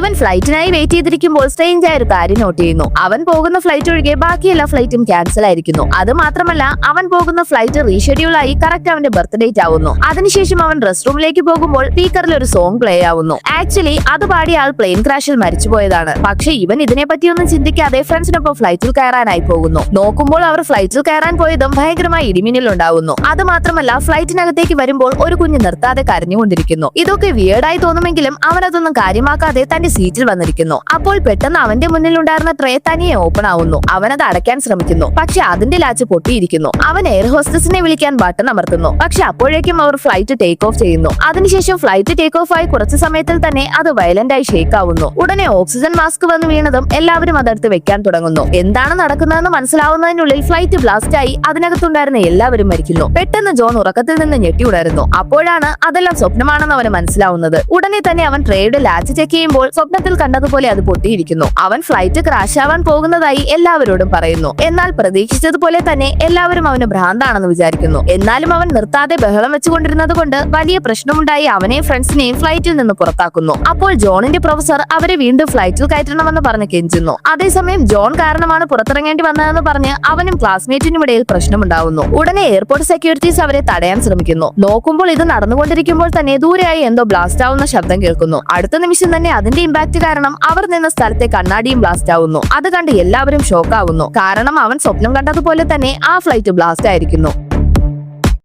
ഇവൻ ഫ്ലൈറ്റിനായി wait ചെയ്തിരിക്കുമ്പോൾ strange ആയ ഒരു കാര്യം നോട്ട് ചെയ്യുന്നു. അവൻ പോകുന്ന ഫ്ലൈറ്റ് ഒഴികെ ബാക്കി എല്ലാ ഫ്ലൈറ്റും ക്യാൻസൽ ആയിരിക്കുന്നു. അത് മാത്രമല്ല അവൻ പോകുന്ന ഫ്ലൈറ്റ് റീഷെഡ്യൂൾ ആയി കറക്റ്റ് അവന്റെ ബർത്ത് ഡേറ്റ് ആവുന്നു. അതിനുശേഷം അവൻ റെസ്റ്റ് റൂമിലേക്ക് പോകുമ്പോൾ സ്പീക്കറിൽ ഒരു സോങ് പ്ലേ ആവുന്നു. ആക്ച്വലി അത് പാടിയ ആൾ പ്ലെയിൻ ക്രാഷിൽ മരിച്ചുപോയതാണ്. പക്ഷെ ഇവൻ ഇതിനെ പറ്റിയൊന്നും ചിന്തിക്കാതെ ഫ്രണ്ട്സിനൊപ്പം ഫ്ലൈറ്റിൽ കയറാനായി പോകുന്നു. നോക്കുമ്പോൾ അവർ ഫ്ലൈറ്റിൽ കയറാൻ പോയതും ഭയങ്കരമായി ഇടിമിന്നൽ ഉണ്ടാവുന്നു. അത് മാത്രമല്ല ഫ്ലൈറ്റിനകത്തേക്ക് വരുമ്പോൾ ഒരു കുഞ്ഞ് നിർത്താതെ കരഞ്ഞുകൊണ്ടിരിക്കുന്നു. ഇതൊക്കെ വിയേർഡായി തോന്നുമെങ്കിലും അവൻ അതൊന്നും കാര്യമാക്കാതെ തന്റെ സീറ്റിൽ വന്നിരിക്കുന്നു. അപ്പോൾ പെട്ടെന്ന് അവന്റെ മുന്നിൽ ഉണ്ടായിരുന്ന ട്രേ തനിയെ ഓപ്പൺ ആവുന്നു. അവനത് അടയ്ക്കാൻ ശ്രമിക്കുന്നു. പക്ഷെ അതിന്റെ ലാച്ച് പൊട്ടിയിരിക്കുന്നു. അവൻ എയർ ഹോസ്റ്റസിനെ വിളിക്കാൻ ബട്ടൺ അമർത്തുന്നു. പക്ഷെ അപ്പോഴേക്കും അവർ ഫ്ലൈറ്റ് ടേക്ക് ഓഫ് ചെയ്യുന്നു. അതിനുശേഷം ഫ്ലൈറ്റ് ടേക്ക് ഓഫ് ആയി കുറച്ചു സമയത്തിൽ തന്നെ അത് വയലന്റ് ആയി ഷേക്ക് ആവുന്നു. ഉടനെ ഓക്സിജൻ മാസ്ക് വന്ന് വീണതും എല്ലാവരും അതെടുത്ത് വെക്കാൻ തുടങ്ങുന്നു. എന്താണ് നടക്കുന്നതെന്ന് മനസ്സിലാവുന്നതിനുള്ളിൽ ഫ്ലൈറ്റ് ബ്ലാസ്റ്റ് ആയി അതിനകത്തുണ്ടായിരുന്ന എല്ലാവരും മരിക്കുന്നു. പെട്ടെന്ന് ജോൺ ഉറക്കത്തിൽ നിന്ന് ഞെട്ടി ഉണരുന്നു. അപ്പോഴാണ് അതെല്ലാം സ്വപ്നമാണെന്ന് അവന് മനസ്സിലാവുന്നത്. ഉടനെ തന്നെ അവൻ ട്രേയുടെ ലാച്ച് ചെക്ക് ചെയ്യുമ്പോൾ സ്വപ്നത്തിൽ കണ്ടതുപോലെ അത് പൊട്ടിയിരിക്കുന്നു. അവൻ ഫ്ലൈറ്റ് ക്രാഷ് ആവാൻ പോകുന്നതായി എല്ലാവരോടും പറയുന്നു. എന്നാൽ പ്രതീക്ഷിച്ചതുപോലെ തന്നെ എല്ലാവരും അവന് ഭ്രാന്താണെന്ന് വിചാരിക്കുന്നു. എന്നാലും അവൻ നിർത്താതെ ബഹളം വെച്ചുകൊണ്ടിരുന്നത് കൊണ്ട് വലിയ പ്രശ്നമുണ്ടായി അവനെയും ഫ്രണ്ട്സിനെയും ഫ്ലൈറ്റിൽ നിന്ന് പുറത്താക്കുന്നു. അപ്പോൾ ജോണിന്റെ പ്രൊഫസർ അവരെ വീണ്ടും ഫ്ലൈറ്റിൽ കയറ്റണമെന്ന് പറഞ്ഞ് കെഞ്ചുന്നു. അതേസമയം ജോൺ കാരണമാണ് പുറത്തിറങ്ങേണ്ടി വന്നതെന്ന് പറഞ്ഞ് അവനും ക്ലാസ്മേറ്റിനും ഇടയിൽ പ്രശ്നമുണ്ടാവുന്നു. ഉടനെ എയർപോർട്ട് സെക്യൂരിറ്റീസ് അവരെ തടയാൻ ശ്രമിക്കുന്നു. നോക്കുമ്പോൾ ഇത് നടന്നുകൊണ്ടിരിക്കുമ്പോൾ തന്നെ ദൂരെയായി എന്തോ ബ്ലാസ്റ്റ് ആവുന്ന ശബ്ദം കേൾക്കുന്നു. അടുത്ത നിമിഷം തന്നെ അതിന്റെ ഇമ്പാക്ട് കാരണം അവർ നിന്ന സ്ഥലത്തെ കണ്ണാടിയും ബ്ലാസ്റ്റ് ആവുന്നു. അത് കണ്ട് എല്ലാവരും ഷോക്ക് ആവുന്നു. കാരണം അവൻ സ്വപ്നം കണ്ടതുപോലെ തന്നെ ആ ഫ്ലൈറ്റ് ബ്ലാസ്റ്റ് ആയിരിക്കുന്നു.